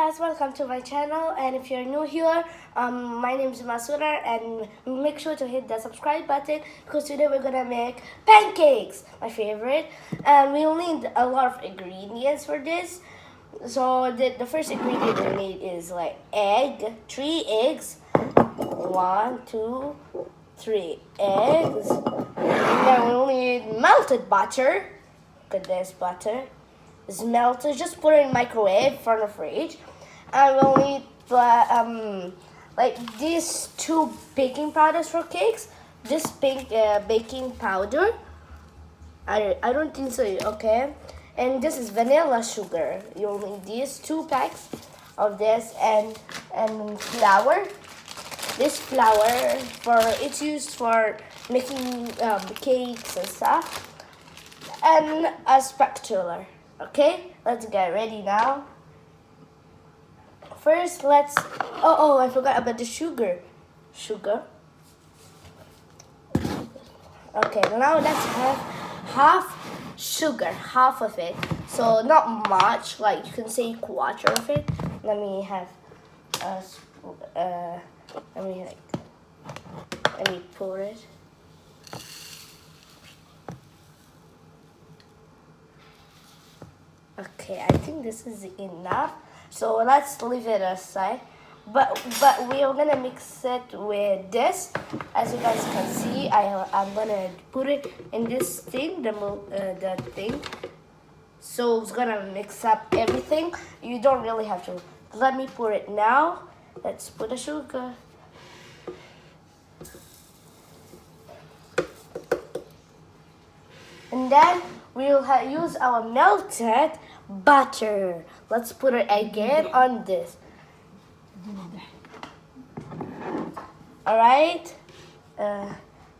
guys, welcome to my channel, and if you're new here, my name is Masura, and make sure to hit the subscribe button because today we're gonna make pancakes, my favorite, and we'll need a lot of ingredients for this. So the first ingredient we need is like three eggs, 1, 2, 3 eggs. And then we'll need melted butter. Look at this butter. It's melted. Just put it in microwave for the fridge. And we'll need like these 2 baking powders for cakes. This pink baking powder. I don't think so. Okay. And this is vanilla sugar. You'll need these 2 packs of this and flour. This flour it's used for making cakes and stuff. And a spatula. Okay, let's get ready now. First, let's. Oh, I forgot about the sugar. Okay, now let's have half sugar, half of it. So not much, like you can say quarter of it. Let me have let me pour it. Okay, I think this is enough. So let's leave it aside. But we are gonna mix it with this. As you guys can see, I'm gonna put it in this thing, the thing. So it's gonna mix up everything. You don't really have to. Let me pour it now. Let's put the sugar. And then we'll use our melted butter. Let's put it again on this. Alright,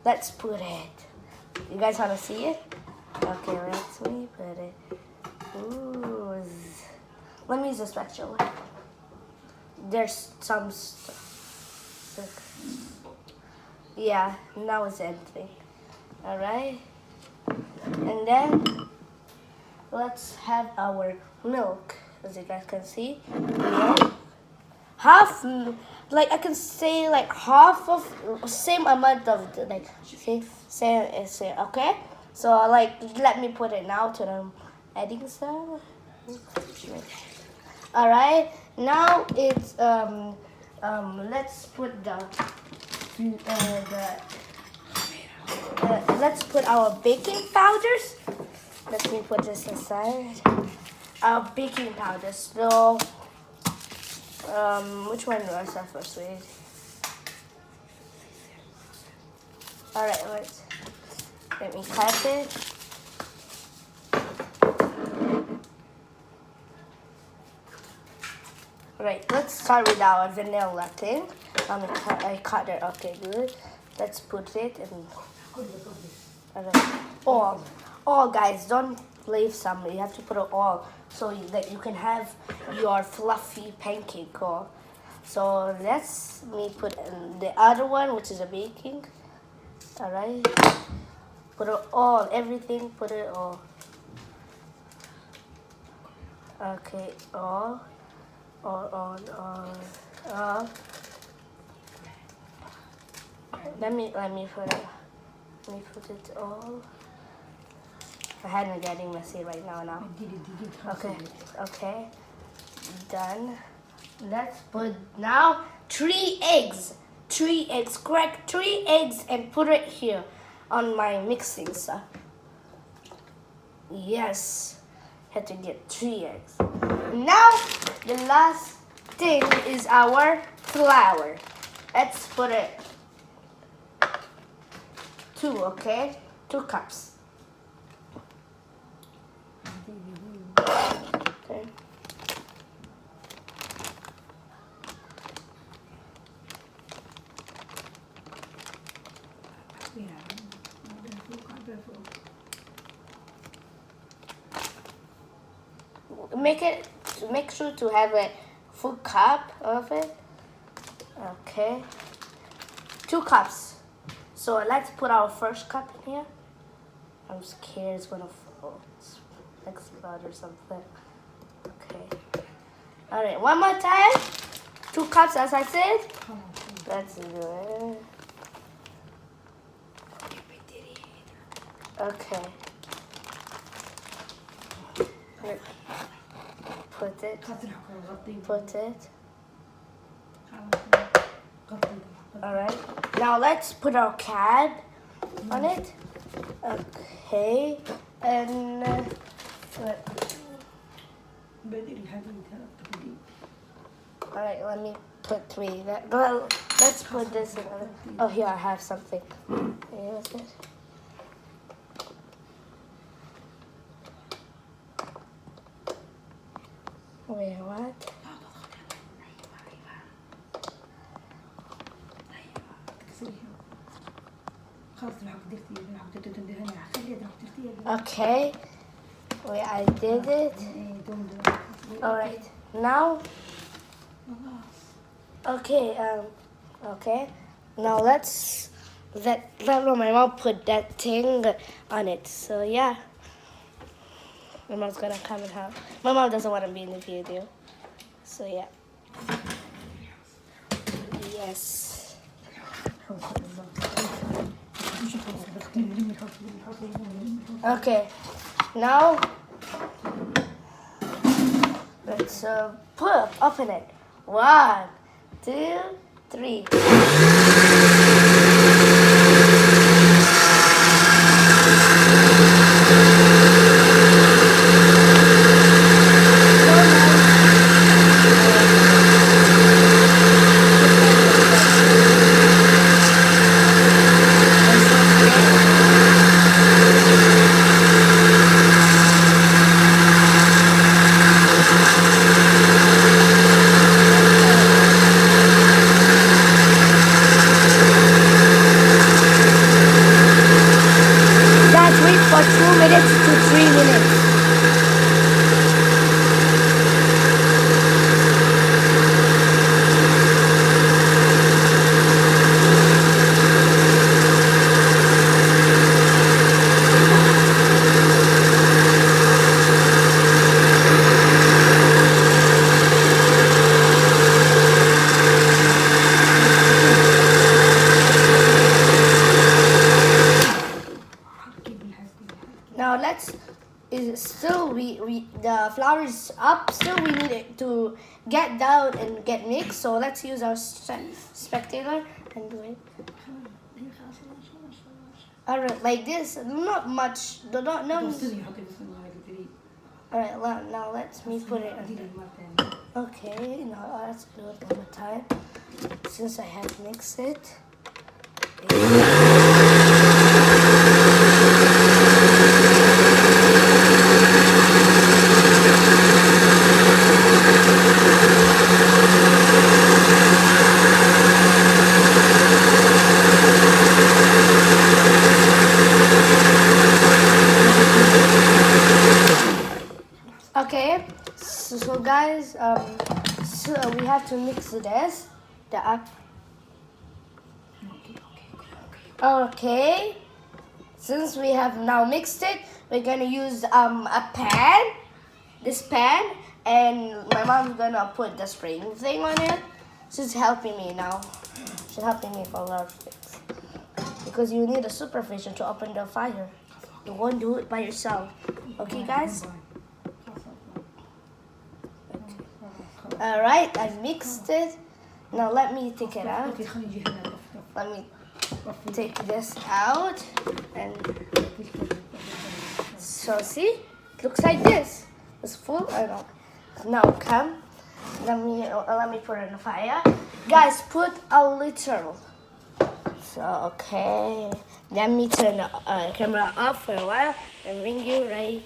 let's put it. You guys want to see it? Okay, let me put it. Ooh. Let me use a spatula. There's some stuff. Yeah, now it's empty. Alright. And then let's have our milk, as you guys can see. Half, like I can say, like half of same amount of like same. Okay. So like let me put it now to the adding stuff. All right. Now it's let's put let's put our baking powders. Let me put this aside. Our baking powders. So, which one do I start first with? All right, let me cut it. All right, let's start with our vanilla thing. I cut it. Okay, good. Let's put it in. All guys, don't leave some. You have to put it all so that you can have your fluffy pancake all. So let's put in the other one, which is a baking. All right, put it all, everything. Put it all. Okay, all. Let me put it. Let me put it all. My hand is getting messy right now. Okay. Done. Let's put now 3 eggs. 3 eggs. Crack 3 eggs and put it here on my mixing stuff. Yes. Had to get 3 eggs. Now the last thing is our flour. Let's put it 2, okay? 2 cups. Okay. Make sure to have a full cup of it. Okay. 2 cups. So let's put our first cup in here. I'm scared it's gonna fall, explode or something. Okay. All right, one more time. 2 cups, as I said. Let's do it. Okay. Put it. Put it. All right. Now let's put our card on it. Okay. And all right. Let me put 3. Well, let's put this in. Oh, here I have something. Here's it. Wait, what? Okay. Wait, I did it. All right. Now. Okay. Okay. Now let's let my mom put that thing on it. So yeah. My mom's gonna come and help. My mom doesn't want to be in the video. So yeah. Yes. Okay. Now let's open it. 1, 2, 3. For 2 minutes to 3 minutes. Now let's. Still the flour is up. Still we need it to get down and get mixed. So let's use our spectator and do it. Alright, like this. Not much. No. Alright, now let me put it on. Okay, now let's do it one more time. Since I have mixed it. Okay, so guys, so we have to mix this. Okay, since we have now mixed it, we're gonna use a pan, this pan, and my mom's gonna put the spring thing on it. She's helping me now. She's helping me for a lot of things. Because you need a supervision to open the fire. You won't do it by yourself. Okay, guys? Alright, I mixed it. Now let me take it out. Let me take this out. And so see, it looks like this. It's full. Now come. Let me put it on the fire. Guys, put a little. So okay. Let me turn the camera off for a while and bring you right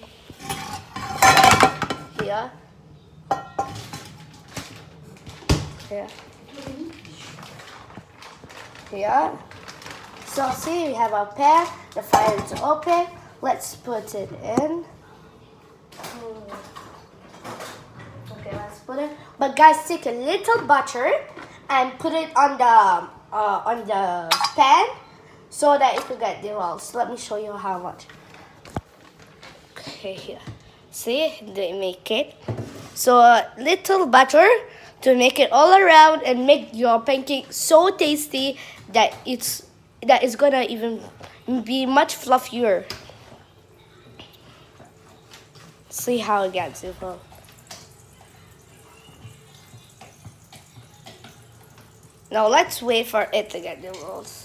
here. Here. So see, we have our pan. The fire is open. Let's put it in. Okay, let's put it. But guys, take a little butter and put it on the pan so that it will get dissolved. So let me show you how much. Okay, here. See, they make it. So a little butter to make it all around and make your pancake so tasty that it's gonna even be much fluffier. See how it gets simple. Now let's wait for it to get the rolls.